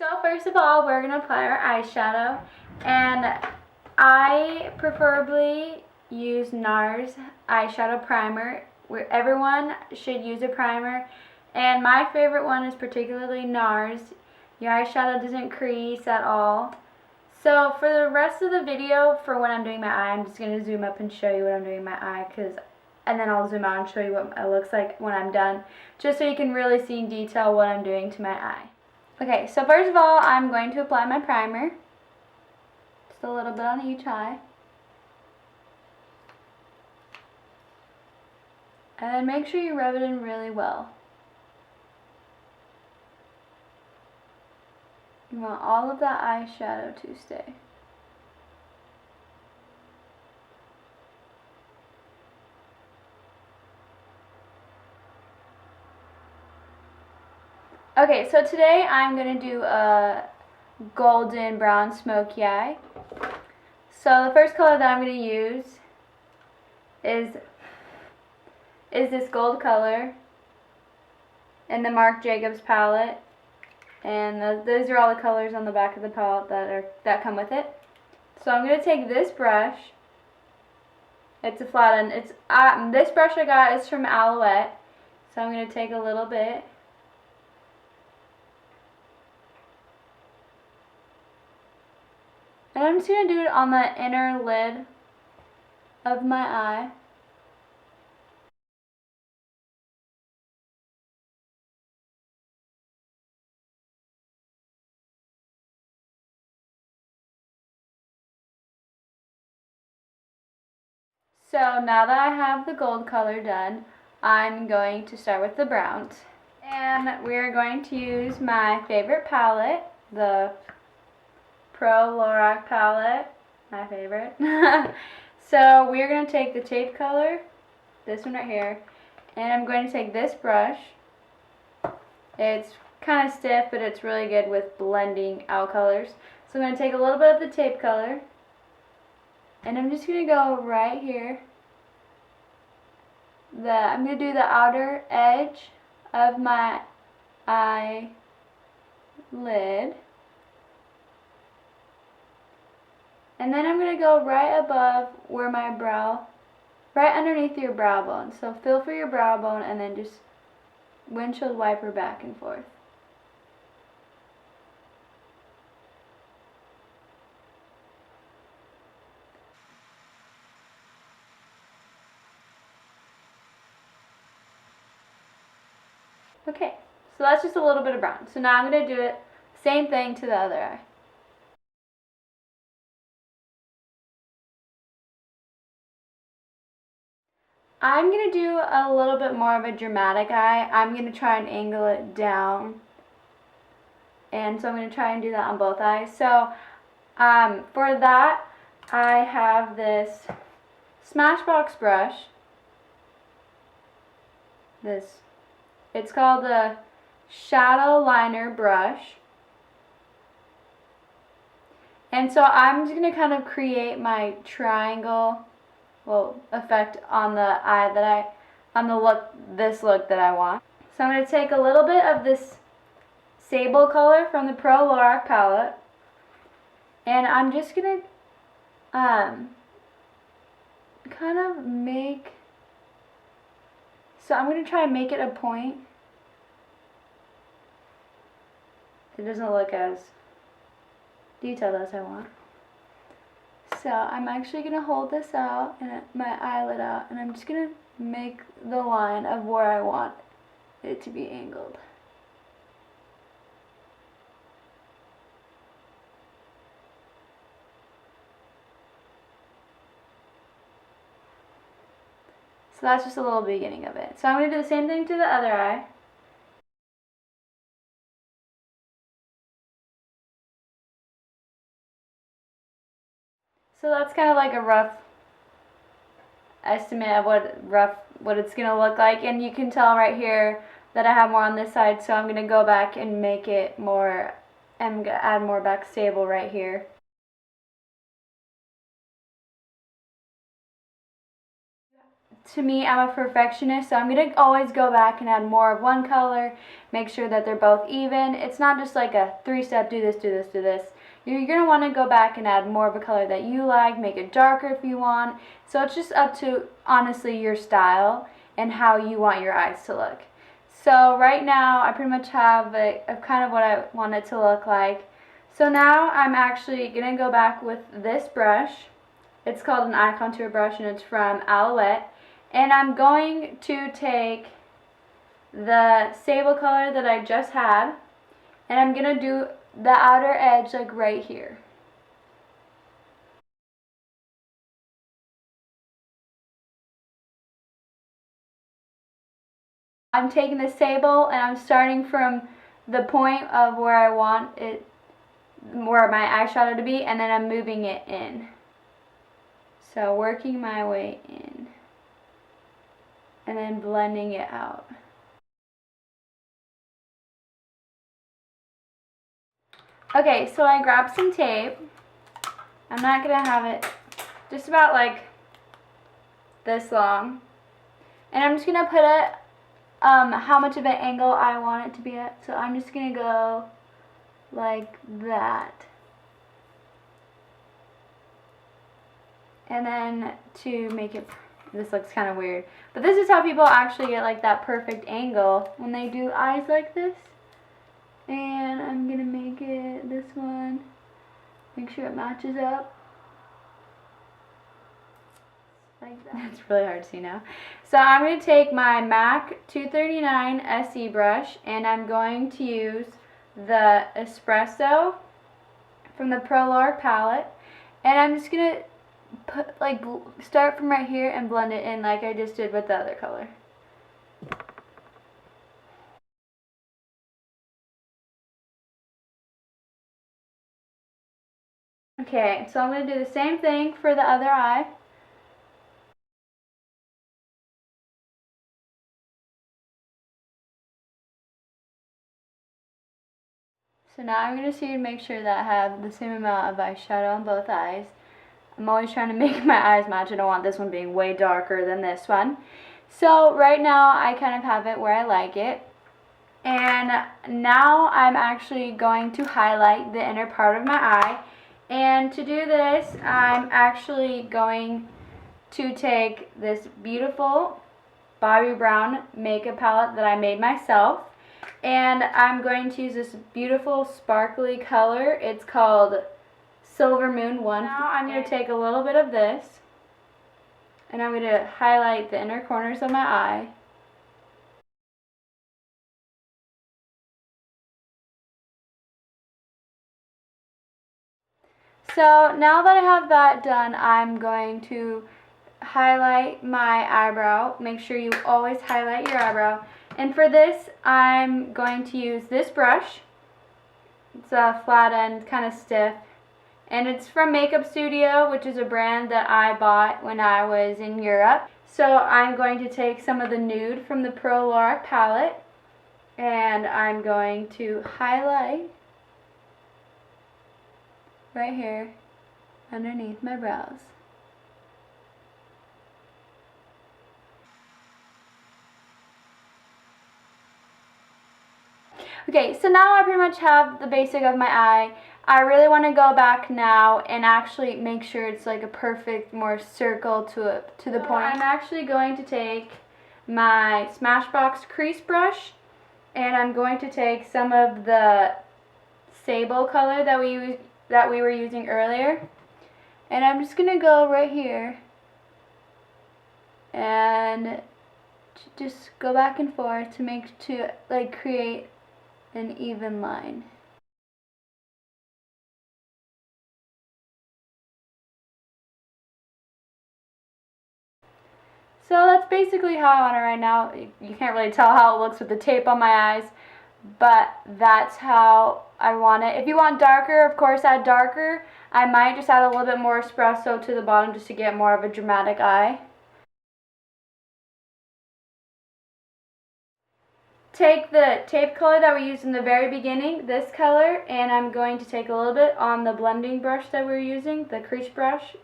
So first of all, we're going to apply our eyeshadow, and I preferably use NARS eyeshadow primer. Where everyone should use a primer, and my favorite one is particularly NARS. Your eyeshadow doesn't crease at all. So for the rest of the video, for when I'm doing my eye, I'm just going to zoom up and show you what I'm doing in my eye, and then I'll zoom out and show you what it looks like when I'm done, just so you can really see in detail what I'm doing to my eye. Okay, so first of all, I'm going to apply my primer. Just a little bit on each eye. And then make sure you rub it in really well. You want all of that eyeshadow to stay. Okay, so today I'm going to do a golden brown smoky eye. So the first color that I'm going to use is this gold color in the Marc Jacobs palette. And those are all the colors on the back of the palette that come with it. So I'm going to take this brush. It's a flat end. This brush I got is from Alouette. So I'm going to take a little bit. And I'm just going to do it on the inner lid of my eye. So now that I have the gold color done, I'm going to start with the browns. And we're going to use my favorite palette, the Pro Lorac palette, my favorite. So we're going to take the tape color, this one right here, and I'm going to take this brush. It's kind of stiff, but it's really good with blending out colors. So I'm going to take a little bit of the tape color, and I'm just going to go right here. I'm going to do the outer edge of my eyelid. And then I'm going to go right above where my brow, right underneath your brow bone. So feel for your brow bone and then just windshield wiper back and forth. Okay, so that's just a little bit of brown. So now I'm going to do it, same thing to the other eye. I'm going to do a little bit more of a dramatic eye. I'm going to try and angle it down. And so I'm going to try and do that on both eyes. So for that, I have this Smashbox brush. It's called the Shadow Liner brush. And so I'm just going to kind of create my triangle effect on the eye this look that I want. So I'm going to take a little bit of this sable color from the Pro Lorac palette, and I'm just going to kind of make, so I'm going to try and make it a point. It doesn't look as detailed as I want. So I'm actually going to hold this out, and my eyelid out, and I'm just going to make the line of where I want it to be angled. So that's just a little beginning of it. So I'm going to do the same thing to the other eye. So that's kind of like a rough estimate of what it's going to look like. And you can tell right here that I have more on this side, so I'm going to go back and make it more, and add more back stable right here. to me, I'm a perfectionist, so I'm going to always go back and add more of one color, make sure that they're both even. It's not just like a 3-step, do this, do this, do this. You're going to want to go back and add more of a color that you like, make it darker if you want. So it's just up to, honestly, your style and how you want your eyes to look. So right now, I pretty much have kind of what I want it to look like. So now I'm actually going to go back with this brush. It's called an eye contour brush, and it's from Alouette. And I'm going to take the sable color that I just had, and I'm going to do the outer edge like right here. I'm taking the sable and I'm starting from the point of where I want it, where my eyeshadow to be, and then I'm moving it in. So working my way in and then blending it out. Okay, so I grabbed some tape. I'm not going to have it just about like this long. And I'm just going to put it how much of an angle I want it to be at. So I'm just going to go like that. And then to make it, this looks kind of weird, but this is how people actually get like that perfect angle when they do eyes like this. And I'm going to make it this one, make sure it matches up. Like that. It's really hard to see now. So I'm going to take my MAC 239 SE brush, and I'm going to use the Espresso from the Pro Lorac palette, and I'm just going to start from right here and blend it in like I just did with the other color. Okay, so I'm going to do the same thing for the other eye. So now I'm going to see to make sure that I have the same amount of eyeshadow on both eyes. I'm always trying to make my eyes match. I don't want this one being way darker than this one. So right now I kind of have it where I like it. And now I'm actually going to highlight the inner part of my eye. And to do this, I'm actually going to take this beautiful Bobbi Brown makeup palette that I made myself. And I'm going to use this beautiful sparkly color. It's called Silver Moon 1. Now I'm going to take a little bit of this, and I'm going to highlight the inner corners of my eye. So now that I have that done, I'm going to highlight my eyebrow. Make sure you always highlight your eyebrow. And for this, I'm going to use this brush. It's a flat end, kind of stiff. And it's from Makeup Studio, which is a brand that I bought when I was in Europe. So I'm going to take some of the nude from the Pro Lorac palette, and I'm going to highlight right here underneath my brows. Okay, so now I pretty much have the basic of my eye. I really want to go back now and actually make sure it's like a perfect, more circle to the point. I'm actually going to take my Smashbox crease brush, and I'm going to take some of the sable color that we were using earlier, and I'm just gonna go right here and just go back and forth to create an even line. So that's basically how I want it right now. You can't really tell how it looks with the tape on my eyes, but that's how I want it. If you want darker, of course add darker. I might just add a little bit more espresso to the bottom just to get more of a dramatic eye. Take the tape color that we used in the very beginning, this color, and I'm going to take a little bit on the blending brush that we were using, the crease brush,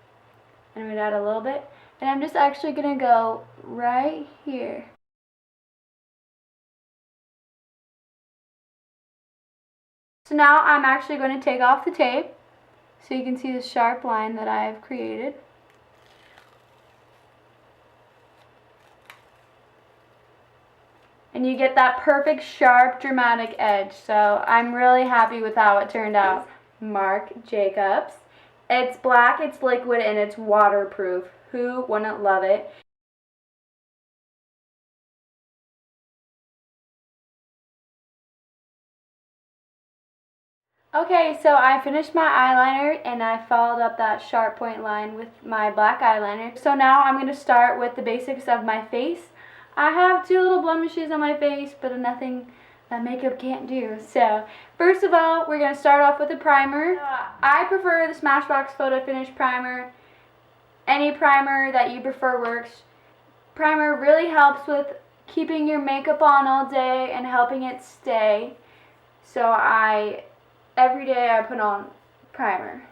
and I'm going to add a little bit. And I'm just actually going to go right here. So now I'm actually going to take off the tape so you can see the sharp line that I have created. And you get that perfect, sharp, dramatic edge. So I'm really happy with how it turned out. Marc Jacobs. It's black, it's liquid, and it's waterproof. Who wouldn't love it? Okay, so I finished my eyeliner and I followed up that sharp point line with my black eyeliner. So now I'm going to start with the basics of my face. I have two little blemishes on my face, but nothing that makeup can't do. So first of all, we're going to start off with a primer. I prefer the Smashbox Photo Finish Primer. Any primer that you prefer works. Primer really helps with keeping your makeup on all day and helping it stay. So every day I put on primer.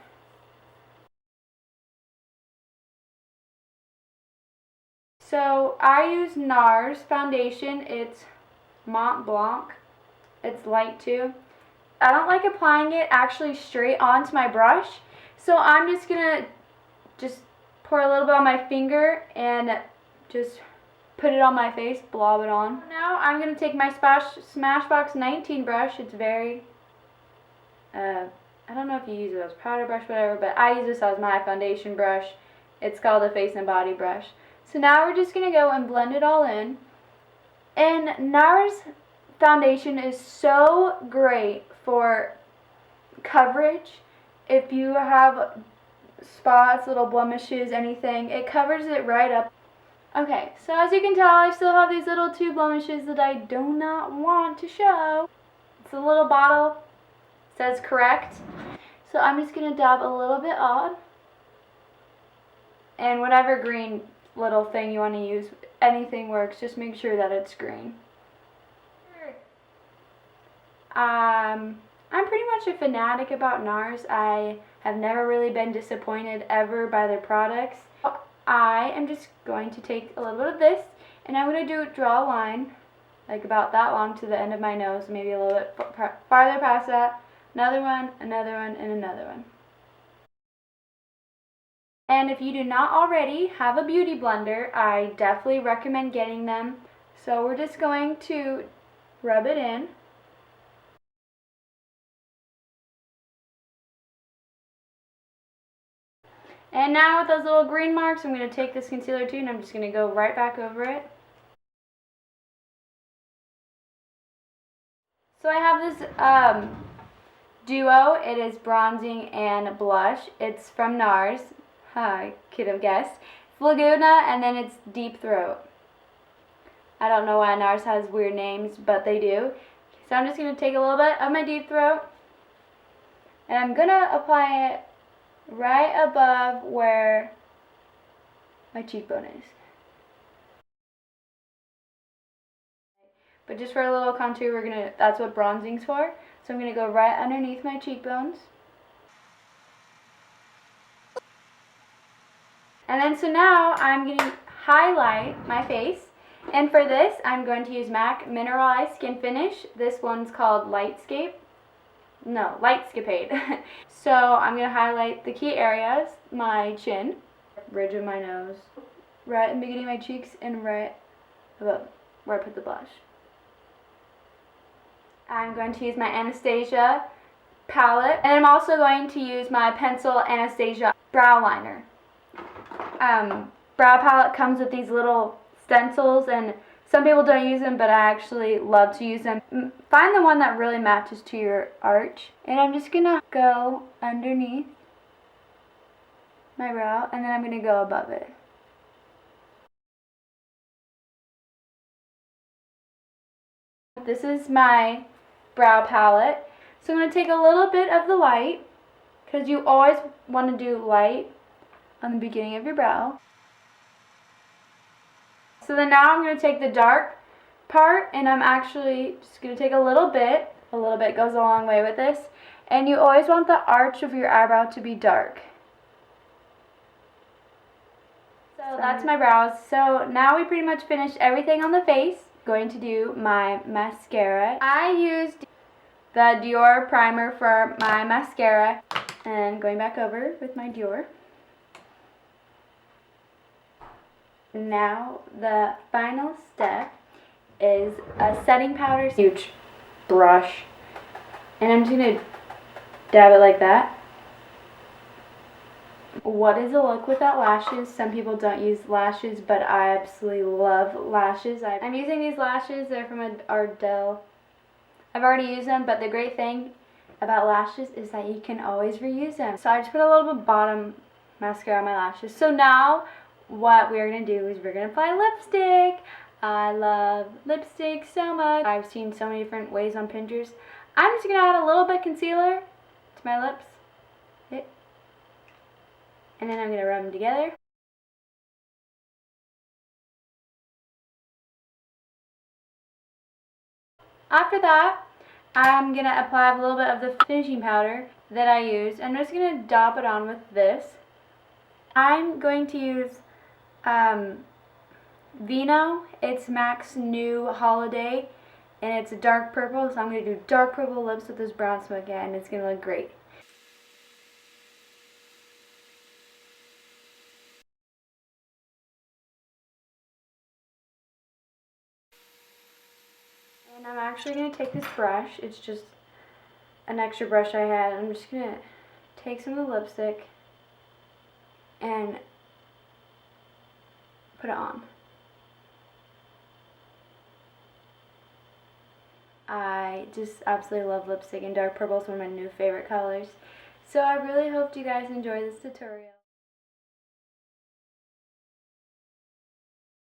So I use NARS foundation. It's Mont Blanc. It's light too. I don't like applying it actually straight onto my brush. So I'm just going to pour a little bit on my finger and just put it on my face, blob it on. Now I'm going to take my Smashbox 19 brush. It's very I don't know if you use it as powder brush, whatever, but I use this as my foundation brush. It's called a face and body brush. So now we're just going to go and blend it all in. And NARS foundation is so great for coverage. If you have spots, little blemishes, anything, it covers it right up. Okay, so as you can tell, I still have these little two blemishes that I do not want to show. It's a little bottle. Says correct. So I'm just going to dab a little bit on. And whatever green little thing you want to use, anything works. Just make sure that it's green. I'm pretty much a fanatic about NARS. I have never really been disappointed ever by their products. I am just going to take a little bit of this and I'm going to draw a line like about that long to the end of my nose, maybe a little bit farther past that. Another one, and another one. And if you do not already have a beauty blender, I definitely recommend getting them. So we're just going to rub it in. And now with those little green marks, I'm going to take this concealer too and I'm just going to go right back over it. So I have this duo. It is bronzing and blush. It's from NARS. I could have guessed. It's Laguna and then it's Deep Throat. I don't know why NARS has weird names, but they do. So I'm just going to take a little bit of my Deep Throat and I'm going to apply it right above where my cheekbone is. But just for a little contour, that's what bronzing's for. So I'm going to go right underneath my cheekbones. And then so now I'm going to highlight my face. And for this, I'm going to use MAC Mineralized Skin Finish. This one's called Lightscapade. So I'm going to highlight the key areas, my chin, bridge of my nose, right in the beginning of my cheeks, and right above where I put the blush. I'm going to use my Anastasia palette, and I'm also going to use my Pencil Anastasia brow liner. Brow palette comes with these little stencils, and some people don't use them, but I actually love to use them. Find the one that really matches to your arch, and I'm just going to go underneath my brow, and then I'm going to go above it. This is my brow palette. So I'm going to take a little bit of the light, because you always want to do light on the beginning of your brow. So then now I'm going to take the dark part, and I'm actually just going to take a little bit goes a long way with this, and you always want the arch of your eyebrow to be dark. So So that's my brows. So now we pretty much finished everything on the face. Going to do my mascara. I used the Dior primer for my mascara. And going back over with my Dior. Now the final step is a setting powder. Huge brush. And I'm just going to dab it like that. What is the look without lashes? Some people don't use lashes, but I absolutely love lashes. I'm using these lashes. They're from Ardell. I've already used them, but the great thing about lashes is that you can always reuse them. So I just put a little bit bottom mascara on my lashes. So now what we're going to do is we're going to apply lipstick. I love lipstick so much. I've seen so many different ways on Pinterest. I'm just going to add a little bit of concealer to my lips. And then I'm going to rub them together. After that, I'm going to apply a little bit of the finishing powder that I use. I'm just going to dab it on with this. I'm going to use Vino. It's MAC's new holiday, and it's a dark purple. So I'm going to do dark purple lips with this brown smoky, and it's going to look great. And I'm actually going to take this brush. It's just an extra brush I had. I'm just going to take some of the lipstick and put it on. I just absolutely love lipstick, and dark purple is one of my new favorite colors. So I really hope you guys enjoy this tutorial.